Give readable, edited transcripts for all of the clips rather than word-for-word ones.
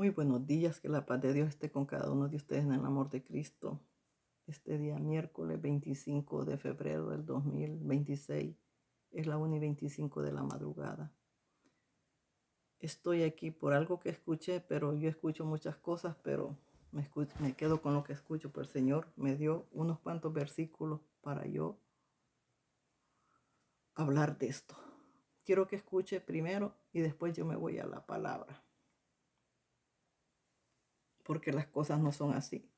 Muy buenos días, que la paz de Dios esté con cada uno de ustedes en el amor de Cristo. Este día miércoles 25 de febrero del 2026 es la 1:25 de la madrugada. Estoy aquí por algo que escuché, pero yo escucho muchas cosas, pero me quedo con lo que escucho, pues el Señor me dio unos cuantos versículos para yo hablar de esto. Quiero que escuche primero y después yo me voy a la palabra, porque las cosas no son así.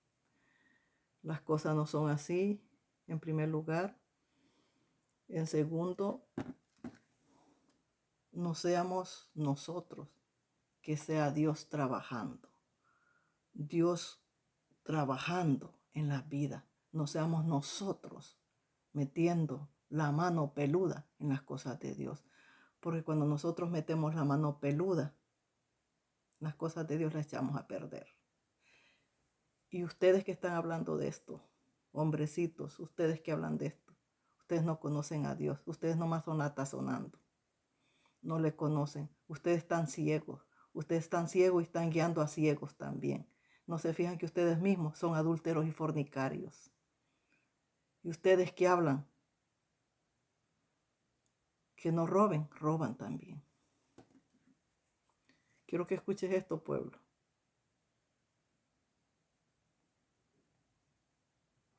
Las cosas no son así, en primer lugar. En segundo, no seamos nosotros, que sea Dios trabajando. Dios trabajando en la vida. No seamos nosotros metiendo la mano peluda en las cosas de Dios. Porque cuando nosotros metemos la mano peluda, las cosas de Dios las echamos a perder. Y ustedes que están hablando de esto, hombrecitos, ustedes que hablan de esto, ustedes no conocen a Dios. Ustedes nomás son atazonando. No le conocen. Ustedes están ciegos. Ustedes están ciegos y están guiando a ciegos también. No se fijan que ustedes mismos son adúlteros y fornicarios. Y ustedes que hablan que no roben, roban también. Quiero que escuches esto, pueblo.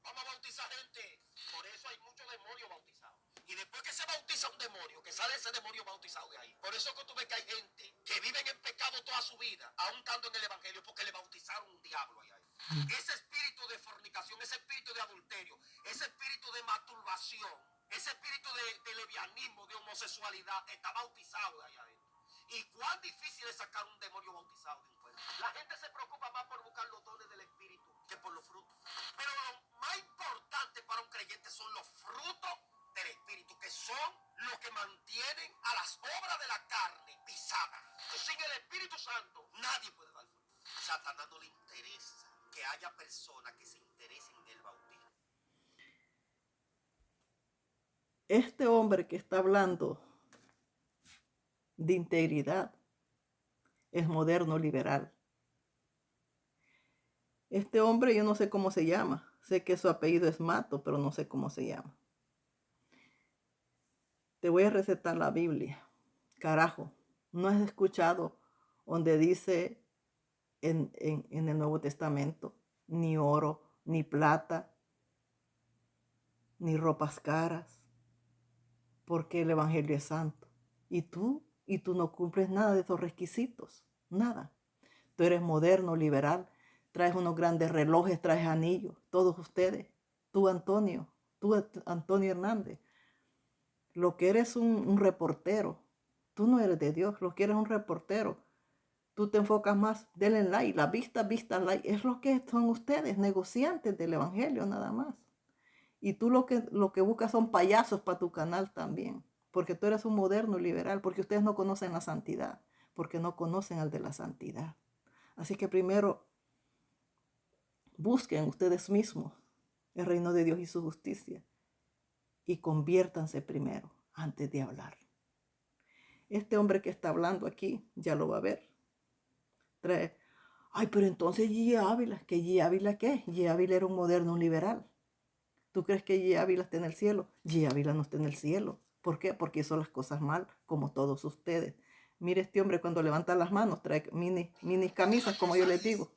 Vamos a bautizar gente. Por eso hay muchos demonios bautizados. Y después que se bautiza un demonio, que sale ese demonio bautizado de ahí. Por eso que tú ves que hay gente que viven en pecado toda su vida, aún estando en el evangelio, porque le bautizaron un diablo ahí. Ese espíritu de fornicación, ese espíritu de adulterio, ese espíritu de masturbación, ese espíritu de lesbianismo, de homosexualidad, está bautizado de ahí adentro. Y cuán difícil es sacar un demonio bautizado de un cuerpo. La gente se preocupa más por buscar los dones del espíritu que por los frutos. Pero lo más importante para un creyente son los frutos del espíritu, que son los que mantienen a las obras de la carne pisadas. Sin el Espíritu Santo nadie puede dar fruto. Satanás no le interesa que haya personas que se interesen en el bautismo. Este hombre que está hablando de integridad es moderno liberal. Este hombre yo no sé cómo se llama. Sé que su apellido es Mato, pero no sé cómo se llama. Te voy a recetar la Biblia. Carajo, ¿no has escuchado donde dice en el Nuevo Testamento, ni oro, ni plata, ni ropas caras, porque el Evangelio es santo? Y tú no cumples nada de esos requisitos, nada. Tú eres moderno, liberal, traes unos grandes relojes, traes anillos, todos ustedes. Tú, Antonio Hernández, lo que eres un reportero. Tú no eres de Dios, lo que eres un reportero. Tú te enfocas más, denle like, la vista, like. Es lo que son ustedes, negociantes del evangelio nada más. Y tú lo que buscas son payasos para tu canal también. Porque tú eres un moderno liberal, porque ustedes no conocen la santidad, porque no conocen al de la santidad. Así que primero busquen ustedes mismos el reino de Dios y su justicia. Y conviértanse primero antes de hablar. Este hombre que está hablando aquí, ya lo va a ver. Trae, ay, pero entonces G. Ávila, ¿qué G. Ávila qué? G. Ávila era un moderno, un liberal. ¿Tú crees que G. Ávila está en el cielo? G. Ávila no está en el cielo. ¿Por qué? Porque hizo las cosas mal, como todos ustedes. Mire, este hombre cuando levanta las manos trae mini camisas, como yo les digo.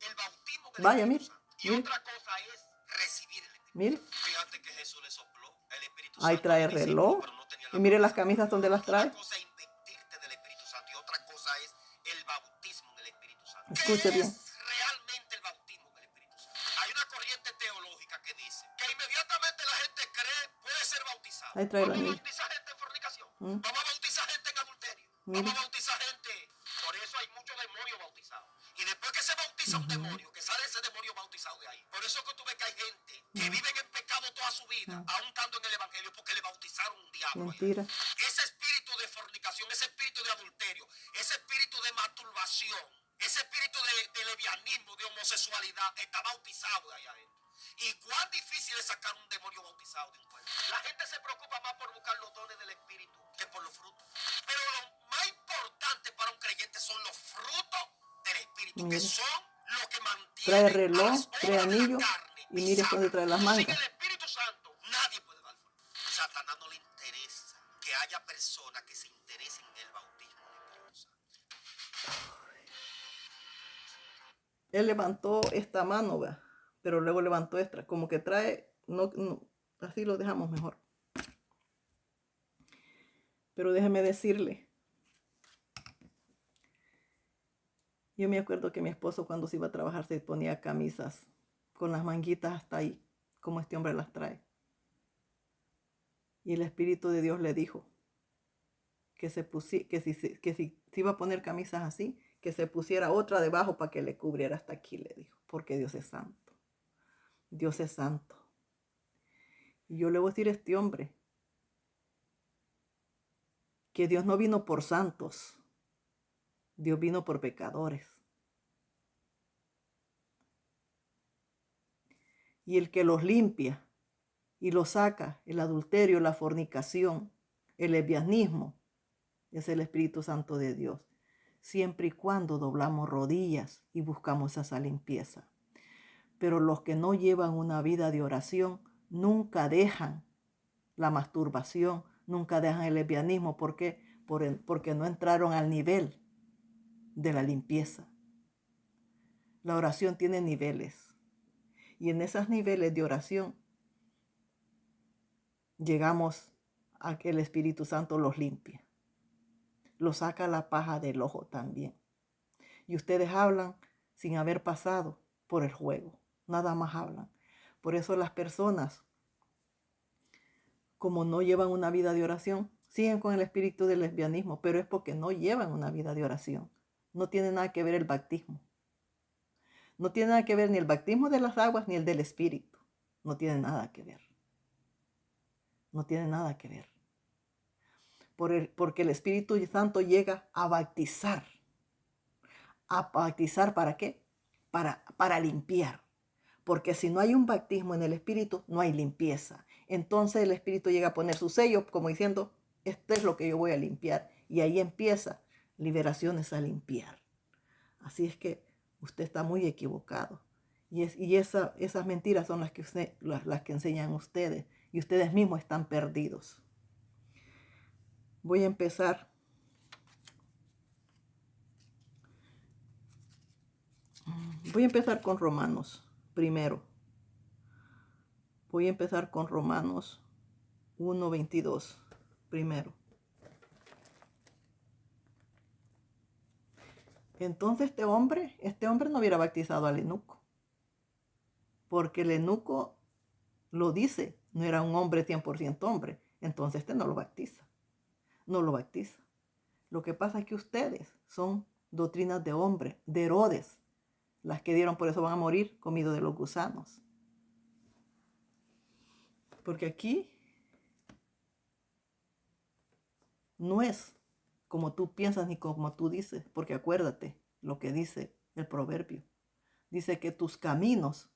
Vaya, mire, mire. Otra cosa es recibir el Espíritu. Mire. Fíjate que Jesús le sopló el Espíritu Ahí Santo a trae los discípulos, reloj. pero no tenían Y la mire las promesa. camisas donde las trae. Una cosa es investirte del Espíritu Santo y otra cosa es el bautismo del Espíritu Santo. Escuche ¿Qué bien. es realmente el bautismo del Espíritu Santo? Hay una corriente teológica que dice que inmediatamente la gente cree puede ser bautizada. Ahí trae el Vamos a anillo. bautizar gente en fornicación. Vamos a bautizar gente en adulterio. Mire. Vamos a bautizar gente. Por eso hay muchos demonios bautizados. Y después que se bautiza un demonio, que sale ese demonio bautizado de ahí. Por eso que tú ves que hay gente que viven en pecado toda su vida, aún estando en el evangelio, porque le bautizaron un diablo. Mentira. Ese espíritu de fornicación, ese espíritu de adulterio, ese espíritu de masturbación, ese espíritu de lesbianismo, de homosexualidad, está bautizado de ahí adentro. Y cuán difícil es sacar un demonio bautizado de un cuerpo. La gente se preocupa más por buscar los dones del espíritu que por los frutos. Pero lo más importante para un creyente son los frutos del espíritu. porque Mire, son los que trae mantienen a las reloj, trae obras de la anillo carne y mire dónde pisadas. trae las Sin mangas. el Espíritu Santo, nadie puede dar fruto. Satanás no le interesa que haya personas que se interesen en el bautismo del Espíritu Santo. Él levantó esta mano, ¿verdad? Pero luego levantó esta, como que trae, así lo dejamos mejor. Pero déjeme decirle, yo me acuerdo que mi esposo cuando se iba a trabajar se ponía camisas con las manguitas hasta ahí, como este hombre las trae. Y el Espíritu de Dios le dijo que si se iba a poner camisas así, que se pusiera otra debajo para que le cubriera hasta aquí, le dijo, porque Dios es santo. Dios es santo. Y yo le voy a decir a este hombre que Dios no vino por santos, Dios vino por pecadores. Y el que los limpia y los saca, el adulterio, la fornicación, el lesbianismo, es el Espíritu Santo de Dios, siempre y cuando doblamos rodillas y buscamos esa limpieza. Pero los que no llevan una vida de oración nunca dejan la masturbación, nunca dejan el lesbianismo. ¿Por qué? Porque no entraron al nivel de la limpieza. La oración tiene niveles. Y en esos niveles de oración llegamos a que el Espíritu Santo los limpia. Los saca la paja del ojo también. Y ustedes hablan sin haber pasado por el juego. Nada más hablan. Por eso las personas, como no llevan una vida de oración, siguen con el espíritu del lesbianismo, pero es porque no llevan una vida de oración. No tiene nada que ver el bautismo. No tiene nada que ver ni el bautismo de las aguas ni el del espíritu. No tiene nada que ver. No tiene nada que ver. Porque el Espíritu Santo llega a bautizar. ¿A bautizar para qué? Para limpiar. Porque si no hay un bautismo en el Espíritu, no hay limpieza. Entonces el Espíritu llega a poner su sello como diciendo, esto es lo que yo voy a limpiar. Y ahí empieza liberaciones a limpiar. Así es que usted está muy equivocado. Y esas mentiras son las que enseñan ustedes. Y ustedes mismos están perdidos. Voy a empezar. Voy a empezar con Romanos primero. Voy a empezar con Romanos 1:22 primero. Entonces este hombre no hubiera bautizado al eunuco, porque el eunuco lo dice, no era un hombre 100% hombre, entonces este no lo bautiza, no lo bautiza. Lo que pasa es que ustedes son doctrinas de hombre, de Herodes, las que dieron, por eso van a morir comidos de los gusanos. Porque aquí no es como tú piensas ni como tú dices, porque acuérdate lo que dice el proverbio. Dice que tus caminos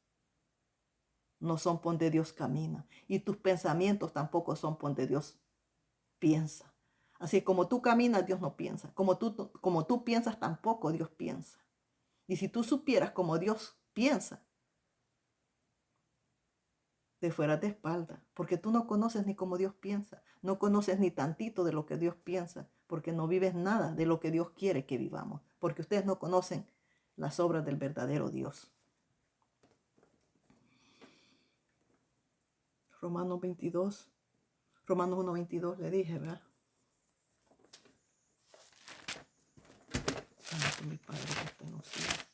no son por donde Dios camina y tus pensamientos tampoco son por donde Dios piensa. Así como tú caminas, Dios no piensa. Como tú piensas, tampoco Dios piensa. Y si tú supieras como Dios piensa, te fueras de espalda, porque tú no conoces ni cómo Dios piensa, no conoces ni tantito de lo que Dios piensa, porque no vives nada de lo que Dios quiere que vivamos, porque ustedes no conocen las obras del verdadero Dios. Romanos 1:22 le dije, ¿verdad? Ay, mi padre que está en los cielos.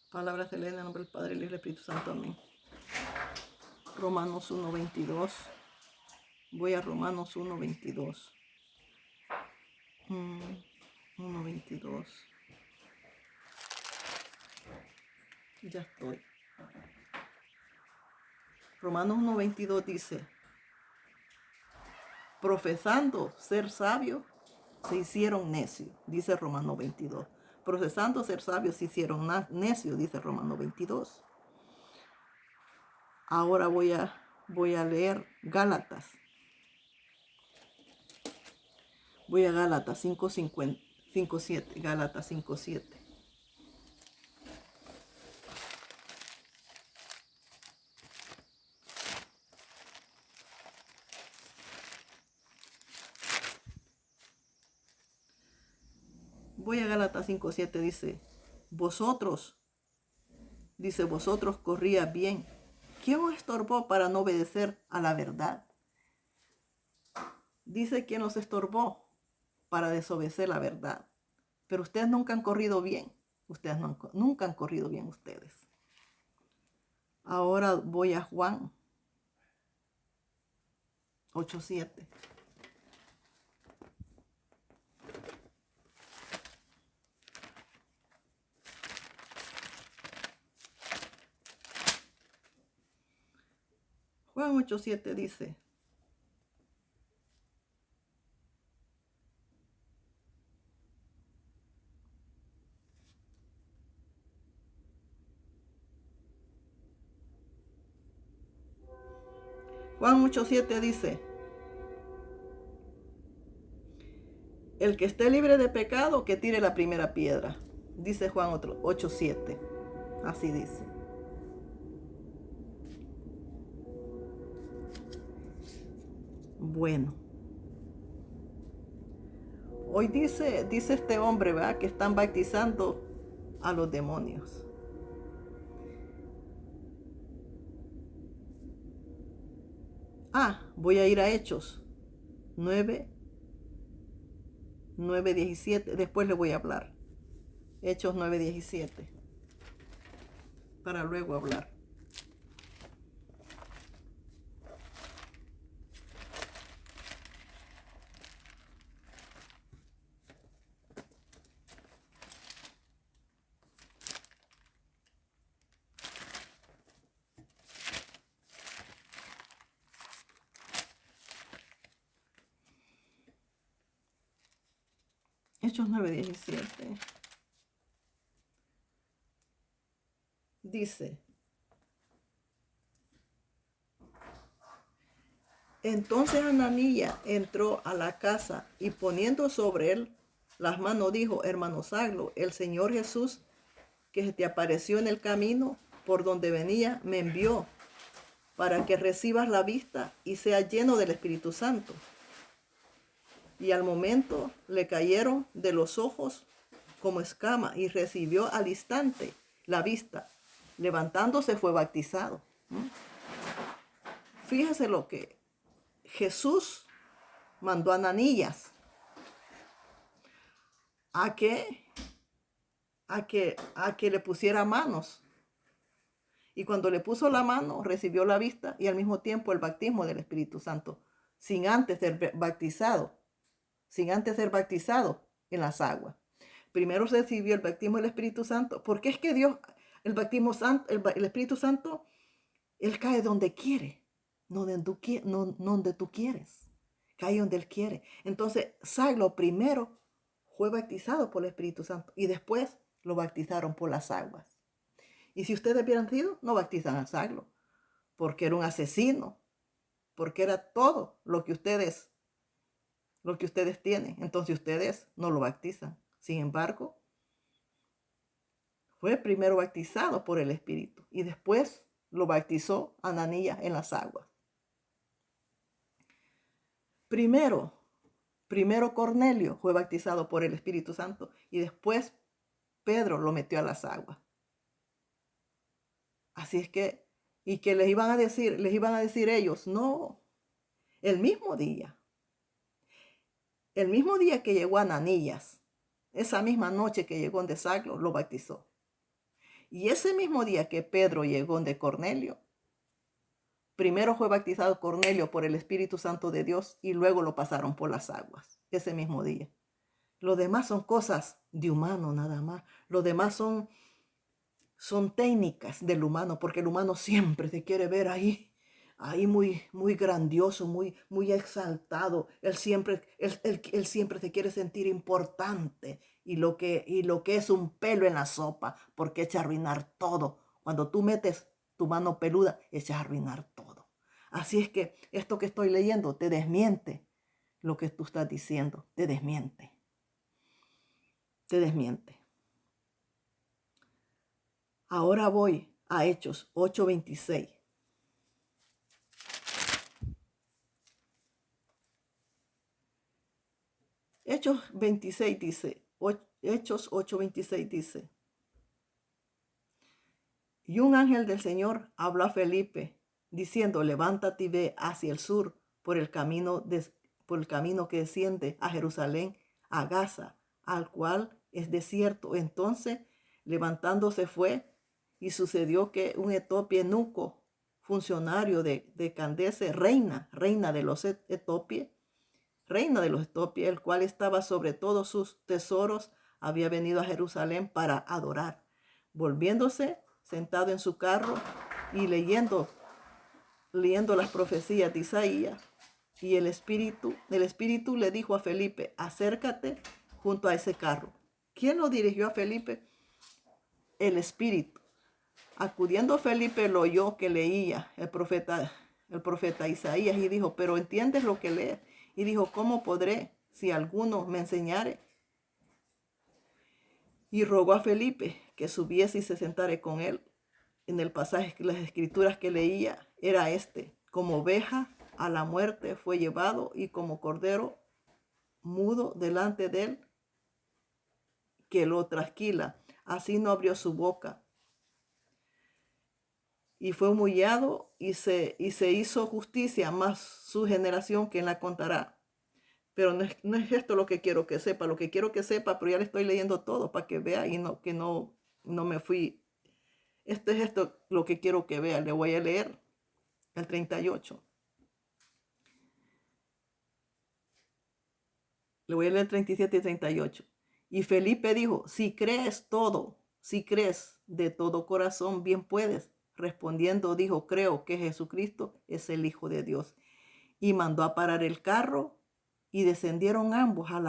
Palabras se leen en el nombre del Padre, el Hijo y el Espíritu Santo. Amén. Romanos 1:22. Voy a Romanos 1:22. 1:22. Ya estoy. Romanos 1:22 dice, profesando ser sabio, se hicieron necios, dice Romano 22. Procesando ser sabios se hicieron necios, dice Romano 22. Ahora voy a leer Gálatas. Voy a Gálatas 5:7. Gálatas 5:7. Voy a Gálatas 5:7, vosotros corría bien. ¿Quién os estorbó para no obedecer a la verdad? Dice quién os estorbó para desobedecer la verdad. Pero ustedes nunca han corrido bien. Nunca han corrido bien ustedes. Ahora voy a Juan 8:7. Juan 8:7 dice: Juan 8:7 dice: el que esté libre de pecado, que tire la primera piedra. Dice Juan 8:7. Así dice. Bueno. Hoy dice este hombre, ¿verdad?, que están bautizando a los demonios. Voy a ir a Hechos 9:17. Después le voy a hablar. Hechos 9:17. Para luego hablar. Hechos 9:17. Dice: entonces Ananías entró a la casa y poniendo sobre él las manos dijo: hermano Saulo, el Señor Jesús, que se te apareció en el camino por donde venía, me envió para que recibas la vista y seas lleno del Espíritu Santo. Y al momento le cayeron de los ojos como escama y recibió al instante la vista. Levantándose fue bautizado. Fíjese lo que Jesús mandó a Ananías a que le pusiera manos. Y cuando le puso la mano, recibió la vista y al mismo tiempo el bautismo del Espíritu Santo, sin antes ser bautizado en las aguas. Primero recibió el bautismo del Espíritu Santo, porque es que Dios, el bautismo santo, el Espíritu Santo, Él cae donde quiere, no donde tú quieres, cae donde Él quiere. Entonces, Saulo primero fue bautizado por el Espíritu Santo y después lo bautizaron por las aguas. Y si ustedes hubieran sido, no bautizan a Saulo, porque era un asesino, porque era todo lo que ustedes tienen. Entonces ustedes no lo bautizan. Sin embargo, fue primero bautizado por el Espíritu y después lo bautizó Ananías en las aguas. Primero Cornelio fue bautizado por el Espíritu Santo y después Pedro lo metió a las aguas. Así es que, y que les iban a decir ellos, no, el mismo día que llegó Ananías, esa misma noche que llegó de Saulo, lo bautizó. Y ese mismo día que Pedro llegó de Cornelio, primero fue bautizado Cornelio por el Espíritu Santo de Dios y luego lo pasaron por las aguas, ese mismo día. Lo demás son cosas de humano nada más. Lo demás son técnicas del humano, porque el humano siempre se quiere ver ahí ahí muy grandioso, muy exaltado. Él siempre se quiere sentir importante y lo que es un pelo en la sopa, porque echa a arruinar todo. Cuando tú metes tu mano peluda, echas a arruinar todo. Así es que esto que estoy leyendo te desmiente lo que tú estás diciendo, te desmiente. Te desmiente. Ahora voy a Hechos 8:26. Hechos 26 dice, Hechos 8:26 dice, y un ángel del Señor habló a Felipe, diciendo, levántate y ve hacia el sur por el camino que desciende a Jerusalén, a Gaza, al cual es desierto. Entonces, levantándose fue, y sucedió que un etíope eunuco, funcionario de Candace, reina de los etíopes, el cual estaba sobre todos sus tesoros, había venido a Jerusalén para adorar. Volviéndose, sentado en su carro y leyendo las profecías de Isaías, y el Espíritu le dijo a Felipe, acércate junto a ese carro. ¿Quién lo dirigió a Felipe? El Espíritu. Acudiendo Felipe lo oyó que leía el profeta Isaías y dijo, pero ¿entiendes lo que lees? Y dijo, ¿cómo podré si alguno me enseñare? Y rogó a Felipe que subiese y se sentare con él. En el pasaje que las escrituras que leía era este: como oveja a la muerte fue llevado, y como cordero mudo delante de él que lo trasquila, así no abrió su boca. Y fue humillado y se hizo justicia, más su generación que la contará. Pero no es esto lo que quiero que sepa. Lo que quiero que sepa, pero ya le estoy leyendo todo para que vea y no me fui. Esto lo que quiero que vea. Le voy a leer el 38. Le voy a leer 37 y 38. Y Felipe dijo, si crees de todo corazón, bien puedes. Respondiendo dijo, creo que Jesucristo es el Hijo de Dios. Y mandó a parar el carro, y descendieron ambos a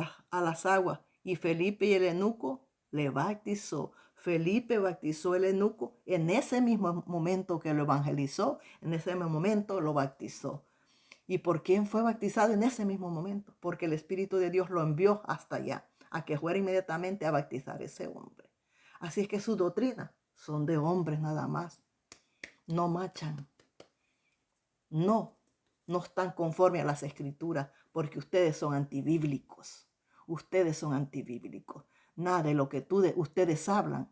las aguas, y Felipe y el eunuco le bautizó. Felipe bautizó el eunuco en ese mismo momento que lo evangelizó, en ese mismo momento lo bautizó. ¿Y por quién fue bautizado en ese mismo momento? Porque el Espíritu de Dios lo envió hasta allá, a que fuera inmediatamente a bautizar a ese hombre. Así es que sus doctrinas son de hombres nada más. No machan. No están conformes a las escrituras, porque ustedes son antibíblicos. Ustedes son antibíblicos. Nada de lo que ustedes hablan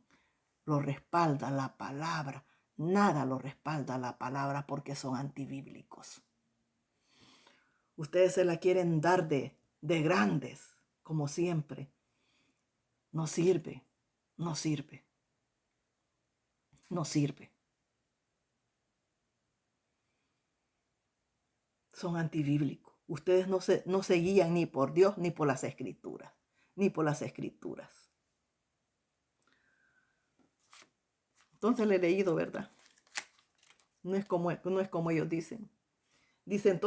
lo respalda la palabra. Nada lo respalda la palabra, porque son antibíblicos. Ustedes se la quieren dar de grandes, como siempre. No sirve. Son antibíblicos. Ustedes no se guían ni por Dios, ni por las escrituras. Entonces le he leído, ¿verdad? No es como ellos dicen. Dice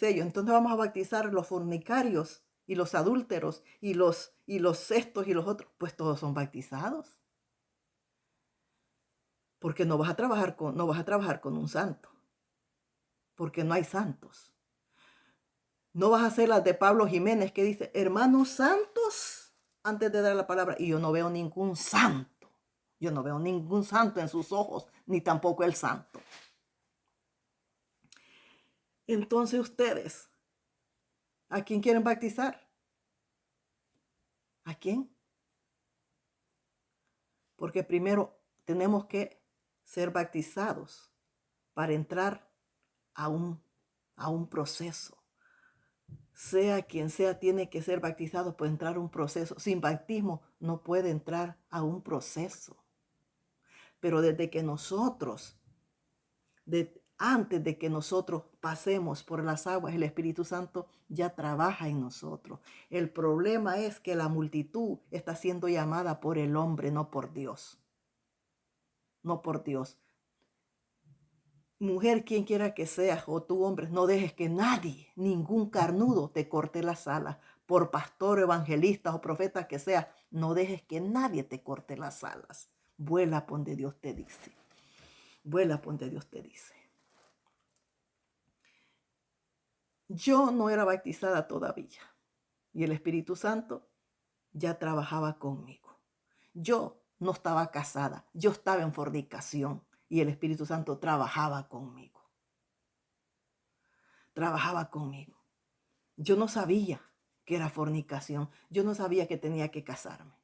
ellos, entonces vamos a bautizar los fornicarios y los adúlteros y los estos y los otros. Pues todos son bautizados. Porque no vas a trabajar con un santo. Porque no hay santos. No vas a hacer las de Pablo Jiménez, que dice, hermanos santos, antes de dar la palabra. Y yo no veo ningún santo. Yo no veo ningún santo en sus ojos, ni tampoco el santo. Entonces ustedes, ¿a quién quieren bautizar? ¿A quién? Porque primero tenemos que ser bautizados para entrar a un proceso. Sea quien sea, tiene que ser bautizado para entrar a un proceso. Sin bautismo no puede entrar a un proceso. Pero desde que antes de que nosotros pasemos por las aguas, el Espíritu Santo ya trabaja en nosotros. El problema es que la multitud está siendo llamada por el hombre, no por Dios. No por Dios. mujer, quien quiera que seas, o tú hombre, no dejes que nadie, ningún carnudo te corte las alas. Por pastor, evangelista o profeta que sea, no dejes que nadie te corte las alas. Vuela por donde Dios te dice. Vuela por donde Dios te dice. Yo no era bautizada todavía y el Espíritu Santo ya trabajaba conmigo. Yo no estaba casada, yo estaba en fornicación y el Espíritu Santo trabajaba conmigo. Trabajaba conmigo. Yo no sabía que era fornicación, yo no sabía que tenía que casarme.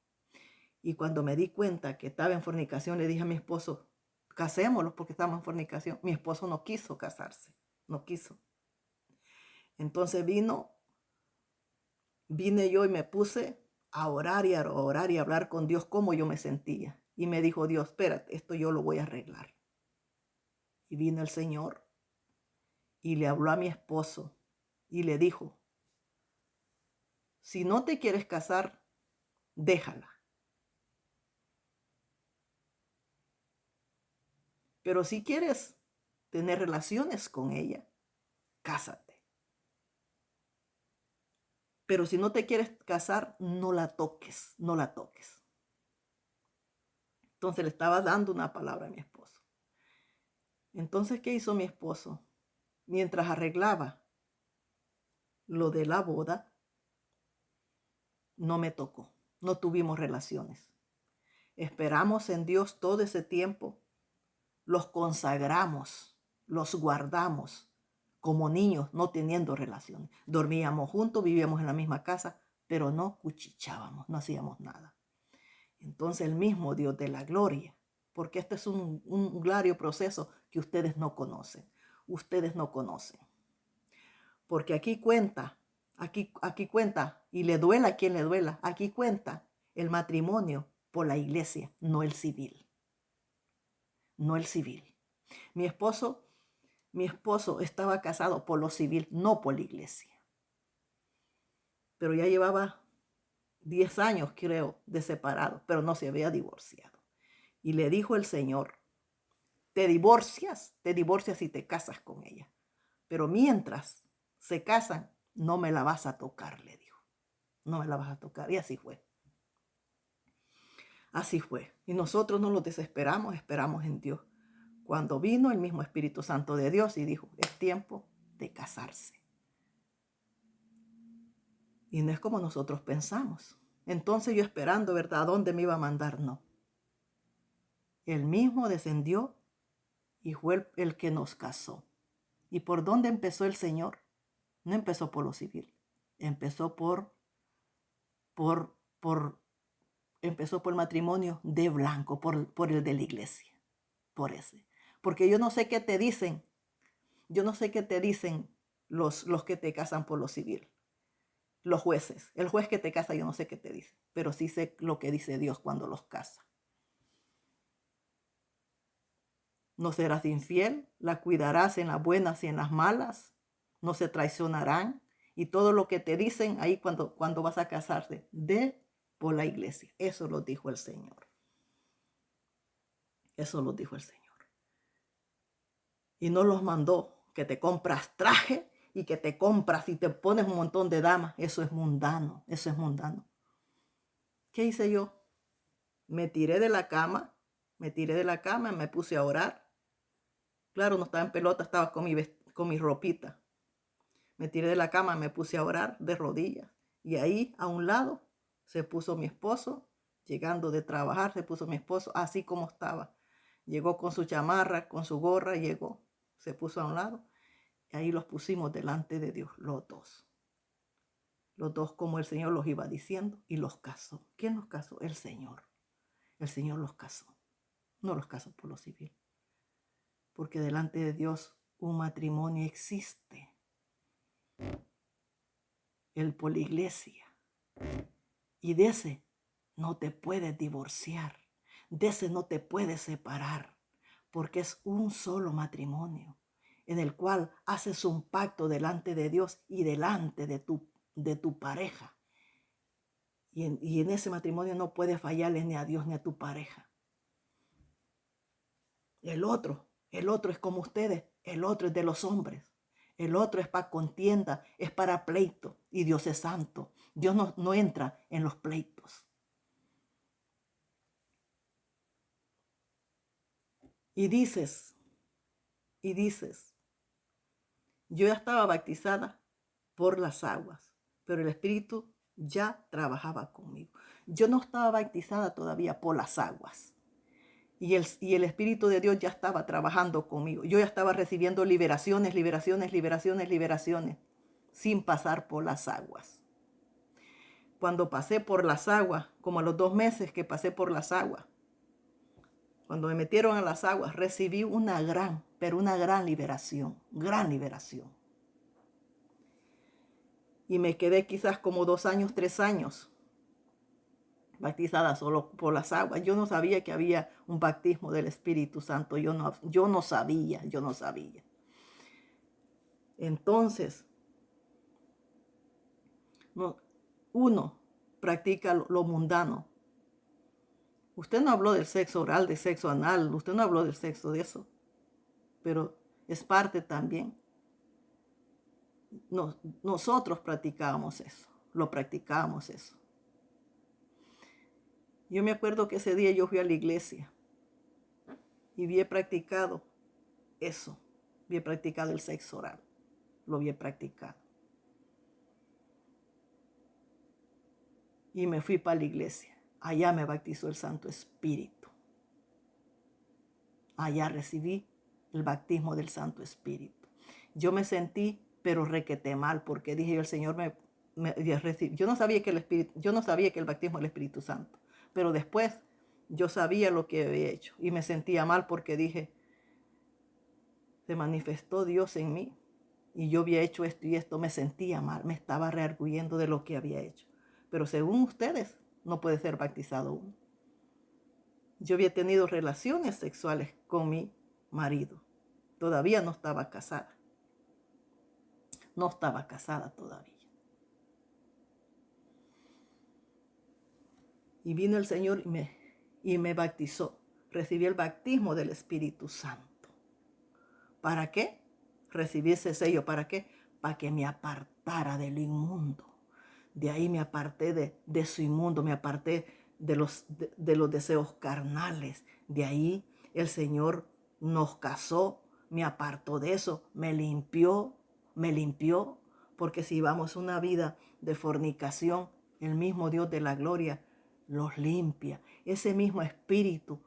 Y cuando me di cuenta que estaba en fornicación, le dije a mi esposo, casémoslo porque estamos en fornicación. Mi esposo no quiso casarse, no quiso. Entonces vine yo y me puse a orar y a orar y a hablar con Dios cómo yo me sentía. Y me dijo Dios, espérate, esto yo lo voy a arreglar. Y vino el Señor y le habló a mi esposo y le dijo, si no te quieres casar, déjala. Pero si quieres tener relaciones con ella, cásate. Pero si no te quieres casar, no la toques, no la toques. Entonces le estaba dando una palabra a mi esposo. Entonces, ¿qué hizo mi esposo? Mientras arreglaba lo de la boda, no me tocó, no tuvimos relaciones. Esperamos en Dios todo ese tiempo, los consagramos, los guardamos como niños, no teniendo relaciones. Dormíamos juntos, vivíamos en la misma casa, pero no cuchichábamos, no hacíamos nada. Entonces el mismo Dios de la gloria, porque este es un largo proceso que ustedes no conocen. Ustedes no conocen. Porque aquí cuenta, aquí cuenta, y le duela a quien le duela, aquí cuenta el matrimonio por la iglesia, no el civil. No el civil. Mi esposo estaba casado por lo civil, no por la iglesia. Pero ya llevaba 10 años, creo, de separado, pero no se había divorciado. Y le dijo el Señor, te divorcias y te casas con ella. Pero mientras se casan, no me la vas a tocar, le dijo. No me la vas a tocar. Y así fue. Así fue. Y nosotros no nos desesperamos, esperamos en Dios. Cuando vino el mismo Espíritu Santo de Dios y dijo, es tiempo de casarse. Y no es como nosotros pensamos. Entonces yo esperando, ¿verdad? ¿A dónde me iba a mandar? No. Él mismo descendió y fue el que nos casó. ¿Y por dónde empezó el Señor? No empezó por lo civil. Empezó empezó por el matrimonio de blanco, por el de la iglesia. Por ese. Porque yo no sé qué te dicen. Yo no sé qué te dicen los que te casan por lo civil. Los jueces. El juez que te casa, yo no sé qué te dice. Pero sí sé lo que dice Dios cuando los casa. No serás infiel, la cuidarás en las buenas y en las malas, no se traicionarán. Y todo lo que te dicen ahí cuando vas a casarte, por la iglesia. Eso lo dijo el Señor. Eso lo dijo el Señor. Y no los mandó que te compras traje y que te compras y te pones un montón de damas. Eso es mundano, eso es mundano. ¿Qué hice yo? Me tiré de la cama, me puse a orar. Claro, no estaba en pelota, estaba con mi ropita. Me tiré de la cama, me puse a orar de rodillas. Y ahí a un lado se puso mi esposo, llegando de trabajar, se puso mi esposo así como estaba. Llegó con su chamarra, con su gorra, llegó, se puso a un lado. Y ahí los pusimos delante de Dios, los dos. Los dos como el Señor los iba diciendo y los casó. ¿Quién los casó? El Señor. El Señor los casó. No los casó por lo civil. Porque delante de Dios un matrimonio existe. El por la iglesia. Y de ese no te puedes divorciar. De ese no te puedes separar. Porque es un solo matrimonio en el cual haces un pacto delante de Dios y delante de tu pareja. Y en ese matrimonio no puedes fallarle ni a Dios ni a tu pareja. El otro El otro es como ustedes, el otro es de los hombres. El otro es para contienda, es para pleito. Y Dios es santo. Dios no entra en los pleitos. Y dices, yo ya estaba bautizada por las aguas, pero el Espíritu ya trabajaba conmigo. Yo no estaba bautizada todavía por las aguas. Y el Espíritu de Dios ya estaba trabajando conmigo. Yo ya estaba recibiendo liberaciones, sin pasar por las aguas. Cuando pasé por las aguas, como a los 2 meses que pasé por las aguas, cuando me metieron a las aguas, recibí una gran liberación, gran liberación. Y me quedé quizás como 2 años, 3 años bautizada solo por las aguas. Yo no sabía que había un bautismo del Espíritu Santo. Yo no sabía. Entonces, uno practica lo mundano. Usted no habló del sexo oral, del sexo anal. Usted no habló del sexo de eso. Pero es parte también. Nosotros practicábamos eso. Lo practicábamos eso. Yo me acuerdo que ese día yo fui a la iglesia y había practicado eso. Había practicado el sexo oral. Lo había practicado. Y me fui para la iglesia. Allá me bautizó el Santo Espíritu. Allá recibí el bautismo del Santo Espíritu. Yo me sentí, pero requete mal, porque dije, el Señor yo no sabía que el bautismo del Espíritu Santo, pero después yo sabía lo que había hecho y me sentía mal porque dije, se manifestó Dios en mí y yo había hecho esto y esto, me sentía mal, me estaba rearguyendo de lo que había hecho. Pero según ustedes, no puede ser bautizado uno. Yo había tenido relaciones sexuales con mi marido. Todavía no estaba casada. No estaba casada todavía. Y vino el Señor y me bautizó. Recibí el bautismo del Espíritu Santo. ¿Para qué? Recibí ese sello. ¿Para qué? Para que me apartara del inmundo. De ahí me aparté de su inmundo, me aparté de los deseos carnales. De ahí el Señor nos casó, me apartó de eso, me limpió, porque si vamos una vida de fornicación, el mismo Dios de la gloria los limpia. Ese mismo espíritu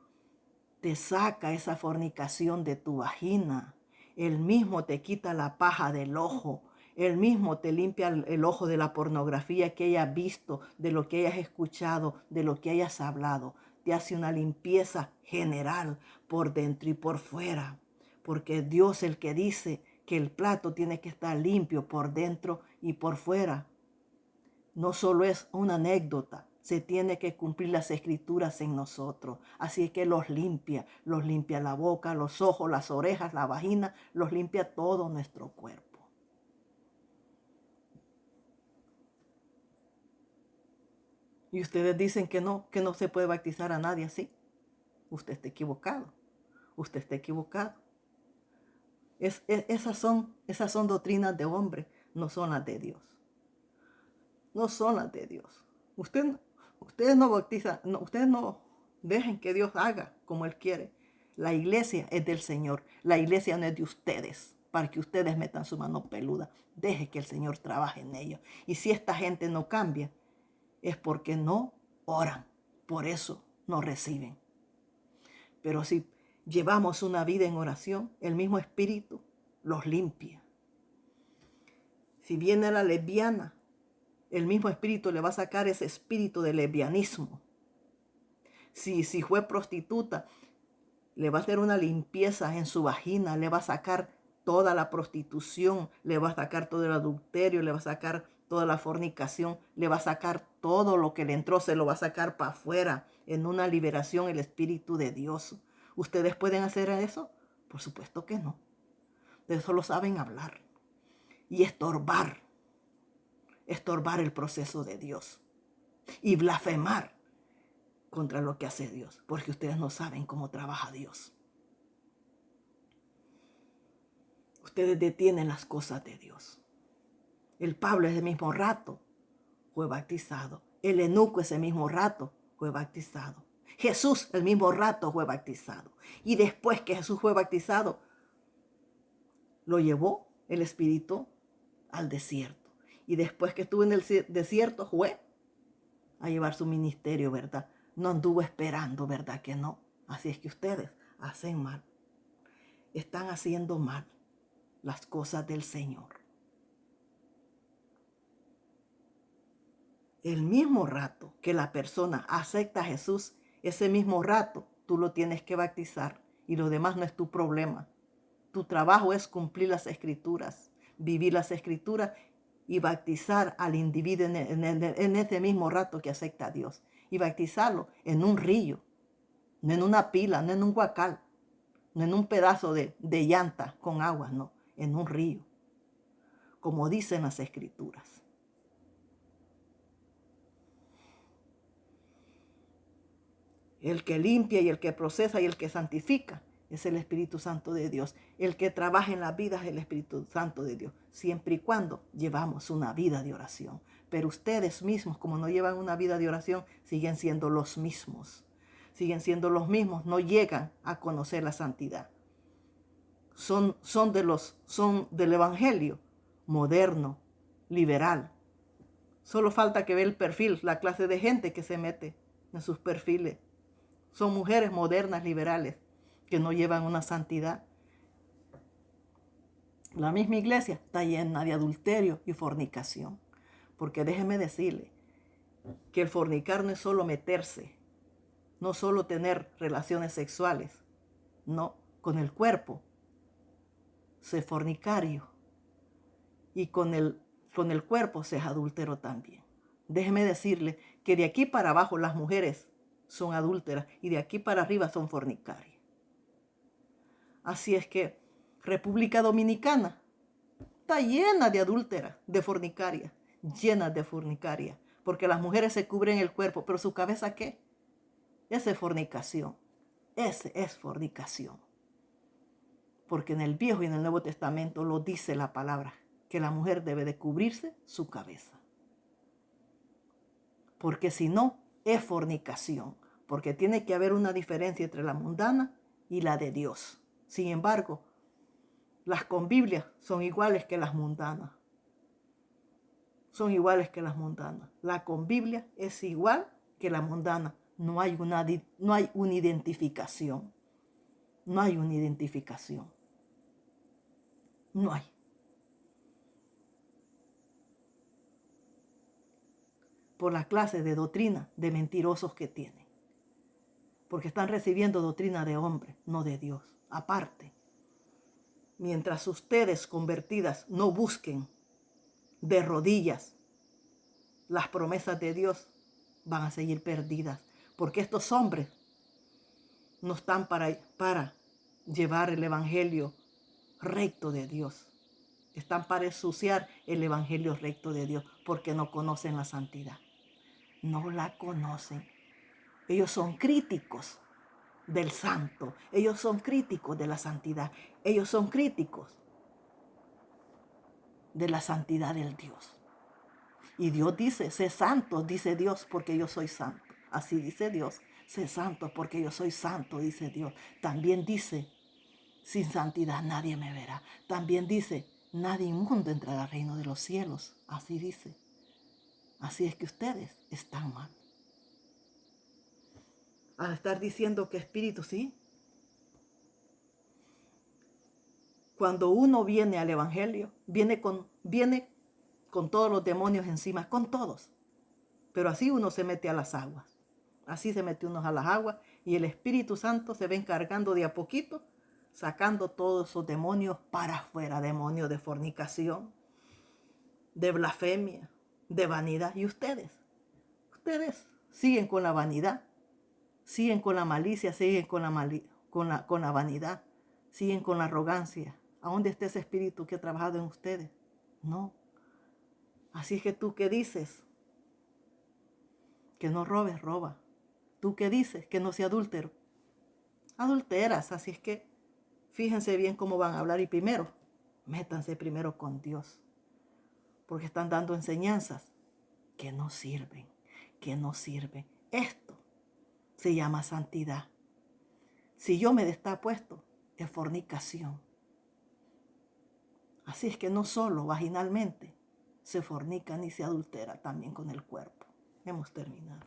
te saca esa fornicación de tu vagina. Él mismo te quita la paja del ojo. Él mismo te limpia el ojo de la pornografía que hayas visto, de lo que hayas escuchado, de lo que hayas hablado. Te hace una limpieza general por dentro y por fuera. Porque Dios es el que dice que el plato tiene que estar limpio por dentro y por fuera. No solo es una anécdota, se tiene que cumplir las escrituras en nosotros. Así que los limpia la boca, los ojos, las orejas, la vagina, los limpia todo nuestro cuerpo. Y ustedes dicen que no se puede bautizar a nadie así. Usted está equivocado. Esas son doctrinas de hombre, no son las de Dios. No son las de Dios. Ustedes no bautizan, ustedes no dejen que Dios haga como Él quiere. La iglesia es del Señor. La iglesia no es de ustedes, para que ustedes metan su mano peluda. Deje que el Señor trabaje en ellos. Y si esta gente no cambia, es porque no oran. Por eso no reciben. Pero si llevamos una vida en oración, el mismo Espíritu los limpia. Si viene la lesbiana, el mismo Espíritu le va a sacar ese espíritu de lesbianismo. Si fue prostituta, le va a hacer una limpieza en su vagina, le va a sacar toda la prostitución, le va a sacar todo el adulterio, le va a sacar toda la fornicación, le va a sacar todo lo que le entró, se lo va a sacar para afuera en una liberación el Espíritu de Dios. ¿Ustedes pueden hacer eso? Por supuesto que no. De eso lo saben hablar y estorbar el proceso de Dios y blasfemar contra lo que hace Dios, porque ustedes no saben cómo trabaja Dios. ustedes detienen las cosas de Dios. El Pablo ese mismo rato fue bautizado. El eunuco ese mismo rato fue bautizado. Jesús el mismo rato fue bautizado. Y después que Jesús fue bautizado, lo llevó el Espíritu al desierto. Y después que estuvo en el desierto fue a llevar su ministerio, ¿verdad? No anduvo esperando, ¿verdad que no? Así es que ustedes hacen mal. Están haciendo mal las cosas del Señor. El mismo rato que la persona acepta a Jesús, ese mismo rato tú lo tienes que bautizar y lo demás no es tu problema. Tu trabajo es cumplir las Escrituras, vivir las Escrituras y bautizar al individuo en ese mismo rato que acepta a Dios. Y bautizarlo en un río, no en una pila, no en un huacal, no en un pedazo de llanta con agua, no, en un río, como dicen las Escrituras. El que limpia y el que procesa y el que santifica es el Espíritu Santo de Dios. El que trabaja en la vida es el Espíritu Santo de Dios, siempre y cuando llevamos una vida de oración. Pero ustedes mismos, como no llevan una vida de oración, siguen siendo los mismos. Siguen siendo los mismos, no llegan a conocer la santidad. Son del Evangelio moderno, liberal. Solo falta que vea el perfil, la clase de gente que se mete en sus perfiles. Son mujeres modernas, liberales, que no llevan una santidad. La misma iglesia está llena de adulterio y fornicación. Porque déjeme decirle que el fornicar no es solo meterse, no solo tener relaciones sexuales, no, con el cuerpo, se fornicario. Y con el cuerpo se es adúltero también. Déjeme decirle que de aquí para abajo las mujeres son adúlteras y de aquí para arriba son fornicarias. Así es que República Dominicana está llena de adúlteras, de fornicarias, llenas de fornicarias, porque las mujeres se cubren el cuerpo, pero su cabeza ¿qué? Esa es fornicación, ese es fornicación. Porque en el Viejo y en el Nuevo Testamento lo dice la palabra, que la mujer debe de cubrirse su cabeza. Porque si no, es fornicación, porque tiene que haber una diferencia entre la mundana y la de Dios. Sin embargo, las con Biblia son iguales que las mundanas. Son iguales que las mundanas. La con Biblia es igual que la mundana. No hay una identificación. No hay una identificación. No hay. Por la clase de doctrina de mentirosos que tienen. Porque están recibiendo doctrina de hombre, no de Dios. Aparte, mientras ustedes convertidas no busquen de rodillas las promesas de Dios, van a seguir perdidas. Porque estos hombres no están para llevar el evangelio recto de Dios. Están para ensuciar el evangelio recto de Dios porque no conocen la santidad. No la conocen. Ellos son críticos del santo. Ellos son críticos de la santidad. Ellos son críticos de la santidad del Dios. Y Dios dice, sé santo, dice Dios, porque yo soy santo. Así dice Dios, sé santo porque yo soy santo, dice Dios. También dice, sin santidad nadie me verá. También dice, nadie inmundo entrará al reino de los cielos. Así dice. Así es que ustedes están mal. Al estar diciendo que espíritu, sí. Cuando uno viene al evangelio, viene con todos los demonios encima, con todos. Pero así uno se mete a las aguas. Así se mete uno a las aguas y el Espíritu Santo se va encargando de a poquito, sacando todos esos demonios para afuera. Demonios de fornicación, de blasfemia, de vanidad. Y ustedes siguen con la vanidad, siguen con la malicia, siguen con la vanidad, siguen con la arrogancia. ¿A dónde está ese espíritu que ha trabajado en ustedes? No. Así es que tú que dices que no robes, roba. Tú que dices que no sea adúltero, adulteras. Así es que fíjense bien cómo van a hablar. Y primero, Métanse primero con Dios, porque están dando enseñanzas que no sirven, que no sirven. Esto se llama santidad. Si yo me destapo esto, es fornicación. Así es que no solo vaginalmente se fornica ni se adultera, también con el cuerpo. Hemos terminado.